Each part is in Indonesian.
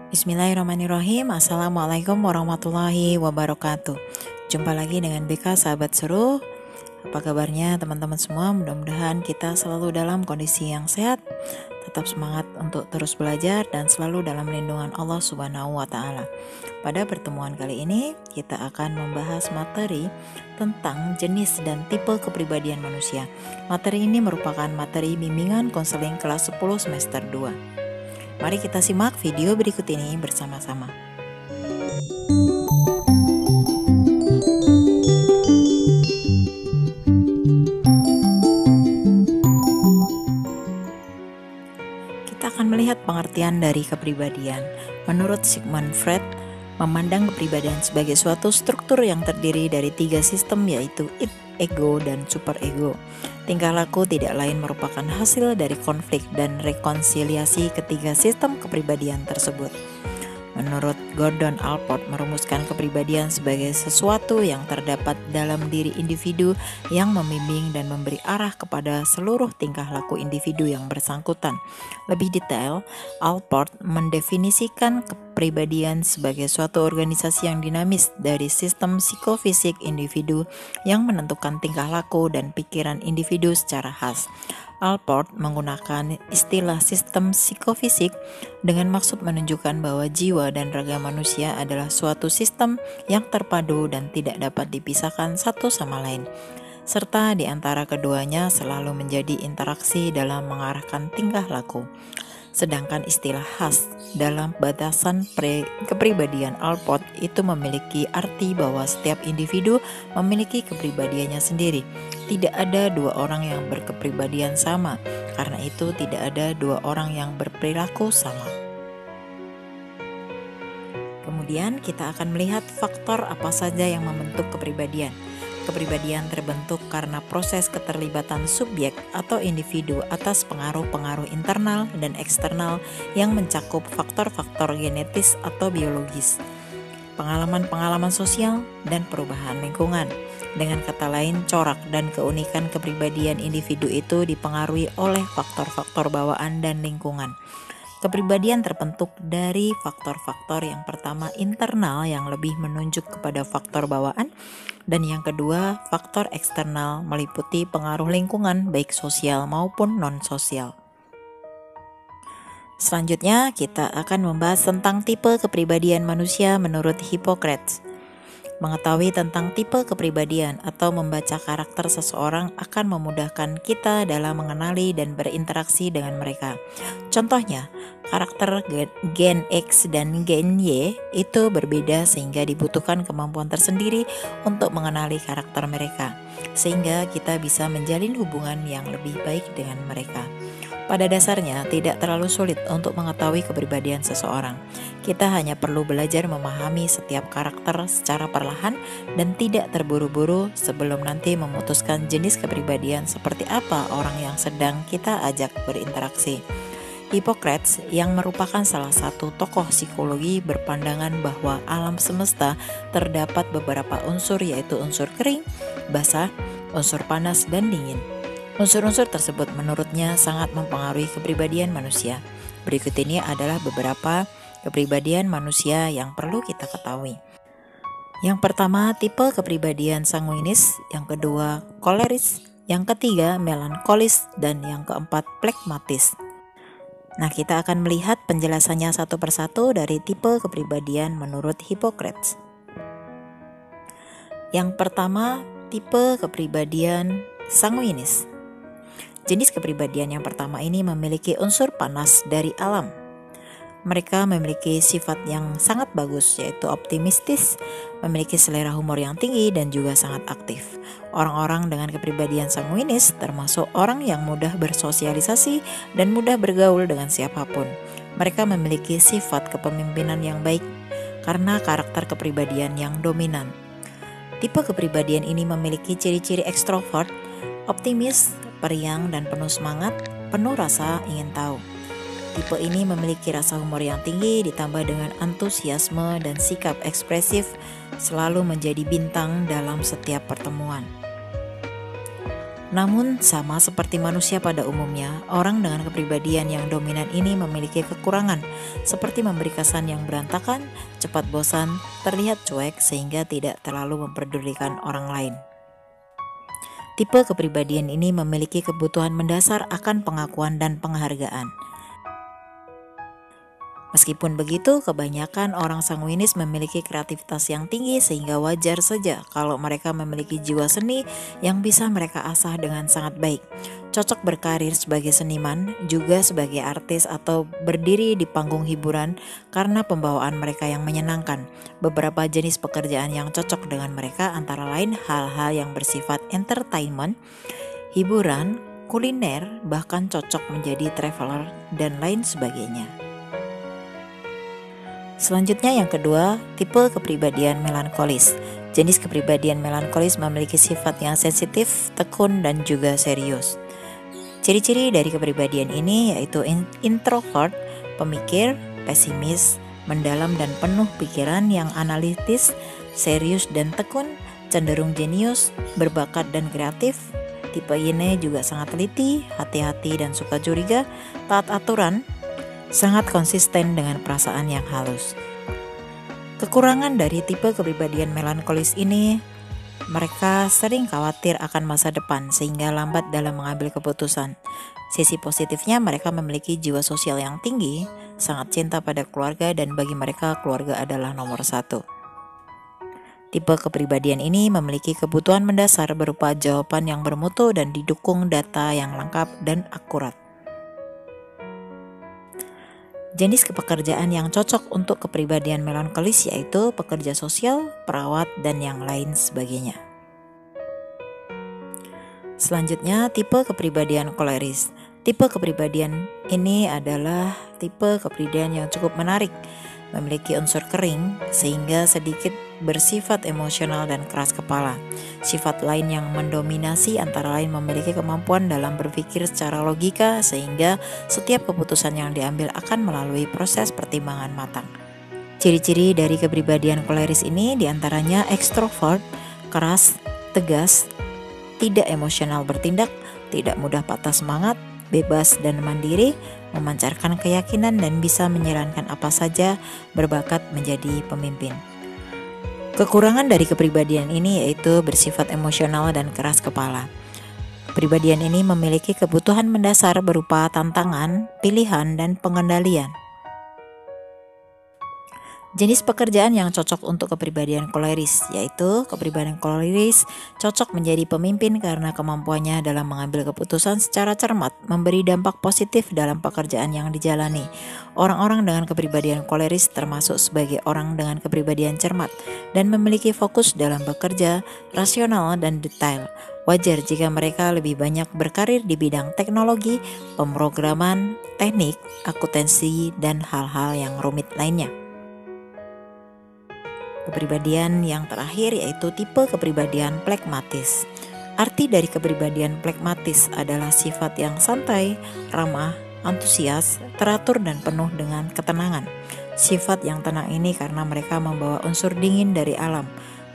Bismillahirrahmanirrahim. Assalamualaikum warahmatullahi wabarakatuh. Jumpa lagi dengan BK Sahabat Seru. Apa kabarnya teman-teman semua? Mudah-mudahan kita selalu dalam kondisi yang sehat, tetap semangat untuk terus belajar dan selalu dalam lindungan Allah Subhanahu wa Ta'ala. Pada pertemuan kali ini kita akan membahas materi tentang jenis dan tipe kepribadian manusia. Materi ini merupakan materi bimbingan konseling kelas 10 semester 2. Mari kita simak video berikut ini bersama-sama. Kita akan melihat pengertian dari kepribadian. Menurut Sigmund Freud, memandang kepribadian sebagai suatu struktur yang terdiri dari 3 sistem, yaitu id, ego, dan superego. Tingkah laku tidak lain merupakan hasil dari konflik dan rekonsiliasi ketiga sistem kepribadian tersebut. Menurut Gordon Allport, merumuskan kepribadian sebagai sesuatu yang terdapat dalam diri individu yang membimbing dan memberi arah kepada seluruh tingkah laku individu yang bersangkutan. Lebih detail, Allport mendefinisikan kepribadian sebagai suatu organisasi yang dinamis dari sistem psikofisik individu yang menentukan tingkah laku dan pikiran individu secara khas. Allport menggunakan istilah sistem psikofisik dengan maksud menunjukkan bahwa jiwa dan raga manusia adalah suatu sistem yang terpadu dan tidak dapat dipisahkan satu sama lain, serta di antara keduanya selalu menjadi interaksi dalam mengarahkan tingkah laku. Sedangkan istilah khas dalam batasan kepribadian Allport itu memiliki arti bahwa setiap individu memiliki kepribadiannya sendiri. Tidak ada dua orang yang berkepribadian sama, karena itu tidak ada dua orang yang berperilaku sama. Kemudian kita akan melihat faktor apa saja yang membentuk kepribadian. Kepribadian terbentuk karena proses keterlibatan subjek atau individu atas pengaruh-pengaruh internal dan eksternal yang mencakup faktor-faktor genetis atau biologis, pengalaman-pengalaman sosial, dan perubahan lingkungan. Dengan kata lain, corak dan keunikan kepribadian individu itu dipengaruhi oleh faktor-faktor bawaan dan lingkungan. Kepribadian terbentuk dari faktor-faktor yang pertama internal yang lebih menunjuk kepada faktor bawaan, dan yang kedua faktor eksternal meliputi pengaruh lingkungan baik sosial maupun non-sosial. Selanjutnya kita akan membahas tentang tipe kepribadian manusia menurut Hippocrates. Mengetahui tentang tipe kepribadian atau membaca karakter seseorang akan memudahkan kita dalam mengenali dan berinteraksi dengan mereka. Contohnya, karakter gen X dan gen Y itu berbeda sehingga dibutuhkan kemampuan tersendiri untuk mengenali karakter mereka, sehingga kita bisa menjalin hubungan yang lebih baik dengan mereka. Pada dasarnya, tidak terlalu sulit untuk mengetahui kepribadian seseorang. Kita hanya perlu belajar memahami setiap karakter secara perlahan dan tidak terburu-buru sebelum nanti memutuskan jenis kepribadian seperti apa orang yang sedang kita ajak berinteraksi. Hippocrates, yang merupakan salah satu tokoh psikologi, berpandangan bahwa alam semesta terdapat beberapa unsur, yaitu unsur kering, basah, unsur panas, dan dingin. Unsur-unsur tersebut menurutnya sangat mempengaruhi kepribadian manusia. Berikut ini adalah beberapa kepribadian manusia yang perlu kita ketahui. Yang pertama, tipe kepribadian sanguinis, yang kedua koleris, yang ketiga melankolis, dan yang keempat flegmatis. Nah, kita akan melihat penjelasannya satu persatu dari tipe kepribadian menurut Hippocrates. Yang pertama, tipe kepribadian sanguinis. Jenis kepribadian yang pertama ini memiliki unsur panas dari alam. Mereka memiliki sifat yang sangat bagus, yaitu optimistis, memiliki selera humor yang tinggi, dan juga sangat aktif. Orang-orang dengan kepribadian sanguinis termasuk orang yang mudah bersosialisasi dan mudah bergaul dengan siapapun. Mereka memiliki sifat kepemimpinan yang baik karena karakter kepribadian yang dominan. Tipe kepribadian ini memiliki ciri-ciri ekstrovert, optimis, periang, dan penuh semangat, penuh rasa ingin tahu. Tipe ini memiliki rasa humor yang tinggi ditambah dengan antusiasme dan sikap ekspresif, selalu menjadi bintang dalam setiap pertemuan. Namun, sama seperti manusia pada umumnya, orang dengan kepribadian yang dominan ini memiliki kekurangan, seperti memberi kesan yang berantakan, cepat bosan, terlihat cuek, sehingga tidak terlalu memperdulikan orang lain. Tipe kepribadian ini memiliki kebutuhan mendasar akan pengakuan dan penghargaan. Meskipun begitu, kebanyakan orang sanguinis memiliki kreativitas yang tinggi sehingga wajar saja kalau mereka memiliki jiwa seni yang bisa mereka asah dengan sangat baik. Cocok berkarir sebagai seniman, juga sebagai artis atau berdiri di panggung hiburan karena pembawaan mereka yang menyenangkan. Beberapa jenis pekerjaan yang cocok dengan mereka antara lain hal-hal yang bersifat entertainment, hiburan, kuliner, bahkan cocok menjadi traveler dan lain sebagainya. Selanjutnya yang kedua, tipe kepribadian melankolis. Jenis kepribadian melankolis memiliki sifat yang sensitif, tekun, dan juga serius. Ciri-ciri dari kepribadian ini yaitu introvert, pemikir, pesimis, mendalam dan penuh pikiran yang analitis, serius dan tekun, cenderung jenius, berbakat dan kreatif. Tipe ini juga sangat teliti, hati-hati dan suka curiga, taat aturan, sangat konsisten dengan perasaan yang halus. Kekurangan dari tipe kepribadian melankolis ini, mereka sering khawatir akan masa depan sehingga lambat dalam mengambil keputusan. Sisi positifnya, mereka memiliki jiwa sosial yang tinggi, sangat cinta pada keluarga, dan bagi mereka keluarga adalah nomor satu. Tipe kepribadian ini memiliki kebutuhan mendasar berupa jawaban yang bermutu dan didukung data yang lengkap dan akurat. Jenis pekerjaan yang cocok untuk kepribadian melankolis yaitu pekerja sosial, perawat, dan yang lain sebagainya. Selanjutnya, tipe kepribadian koleris. Tipe kepribadian ini adalah tipe kepribadian yang cukup menarik, memiliki unsur kering sehingga sedikit bersifat emosional dan keras kepala. Sifat lain yang mendominasi antara lain memiliki kemampuan dalam berpikir secara logika sehingga setiap keputusan yang diambil akan melalui proses pertimbangan matang. Ciri-ciri dari kepribadian koleris ini diantaranya ekstrovert, keras, tegas, tidak emosional bertindak, tidak mudah patah semangat, bebas dan mandiri, memancarkan keyakinan dan bisa menjalankan apa saja, berbakat menjadi pemimpin. Kekurangan dari kepribadian ini yaitu bersifat emosional dan keras kepala. Kepribadian ini memiliki kebutuhan mendasar berupa tantangan, pilihan, dan pengendalian. Jenis pekerjaan yang cocok untuk kepribadian koleris yaitu kepribadian koleris cocok menjadi pemimpin karena kemampuannya dalam mengambil keputusan secara cermat, memberi dampak positif dalam pekerjaan yang dijalani. Orang-orang dengan kepribadian koleris termasuk sebagai orang dengan kepribadian cermat dan memiliki fokus dalam bekerja, rasional dan detail. Wajar jika mereka lebih banyak berkarir di bidang teknologi, pemrograman, teknik, akuntansi, dan hal-hal yang rumit lainnya. Kepribadian yang terakhir yaitu tipe kepribadian plekmatis. Arti dari kepribadian plekmatis adalah sifat yang santai, ramah, antusias, teratur dan penuh dengan ketenangan. Sifat yang tenang ini karena mereka membawa unsur dingin dari alam.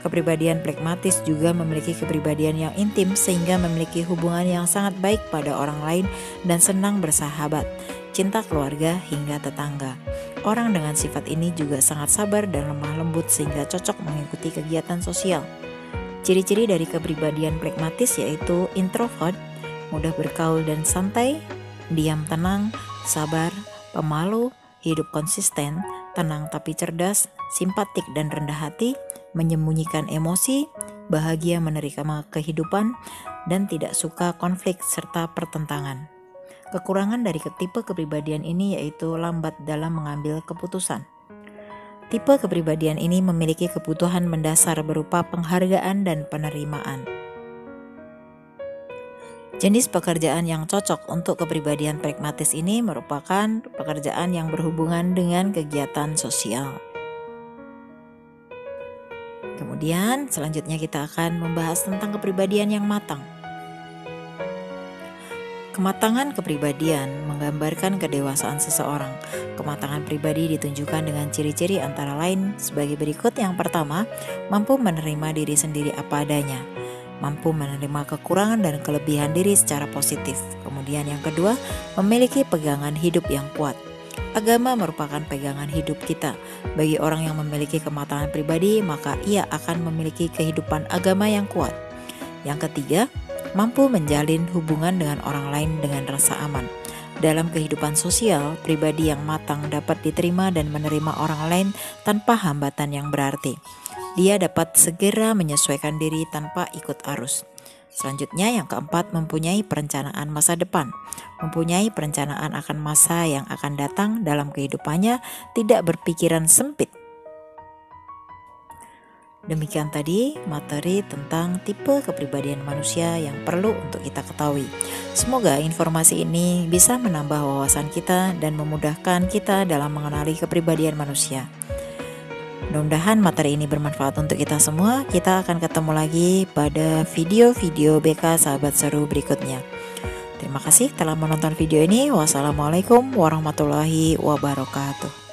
Kepribadian plekmatis juga memiliki kepribadian yang intim sehingga memiliki hubungan yang sangat baik pada orang lain dan senang bersahabat, cinta keluarga hingga tetangga. Orang dengan sifat ini juga sangat sabar dan lemah lembut sehingga cocok mengikuti kegiatan sosial. Ciri-ciri dari kepribadian plekmatis yaitu introvert, mudah bergaul dan santai, diam tenang, sabar, pemalu, hidup konsisten, tenang tapi cerdas, simpatik dan rendah hati, menyembunyikan emosi, bahagia menerima kehidupan, dan tidak suka konflik serta pertentangan. Kekurangan dari tipe kepribadian ini yaitu lambat dalam mengambil keputusan. Tipe kepribadian ini memiliki kebutuhan mendasar berupa penghargaan dan penerimaan. Jenis pekerjaan yang cocok untuk kepribadian pragmatis ini merupakan pekerjaan yang berhubungan dengan kegiatan sosial. Kemudian selanjutnya kita akan membahas tentang kepribadian yang matang. Kematangan kepribadian menggambarkan kedewasaan seseorang. Kematangan pribadi ditunjukkan dengan ciri-ciri antara lain sebagai berikut. Yang pertama, mampu menerima diri sendiri apa adanya. mampu menerima kekurangan dan kelebihan diri secara positif. Kemudian yang kedua, memiliki pegangan hidup yang kuat. Agama merupakan pegangan hidup kita. Bagi orang yang memiliki kematangan pribadi, maka ia akan memiliki kehidupan agama yang kuat. Yang ketiga, mampu menjalin hubungan dengan orang lain dengan rasa aman. Dalam kehidupan sosial, pribadi yang matang dapat diterima dan menerima orang lain tanpa hambatan yang berarti. Dia dapat segera menyesuaikan diri tanpa ikut arus. Selanjutnya yang keempat, mempunyai perencanaan masa depan. Mempunyai perencanaan akan masa yang akan datang dalam kehidupannya, tidak berpikiran sempit. Demikian tadi materi tentang tipe kepribadian manusia yang perlu untuk kita ketahui. Semoga informasi ini bisa menambah wawasan kita dan memudahkan kita dalam mengenali kepribadian manusia. Mudah-mudahan materi ini bermanfaat untuk kita semua. Kita akan ketemu lagi pada video-video BK Sahabat Seru berikutnya. Terima kasih telah menonton video ini. Wassalamualaikum warahmatullahi wabarakatuh.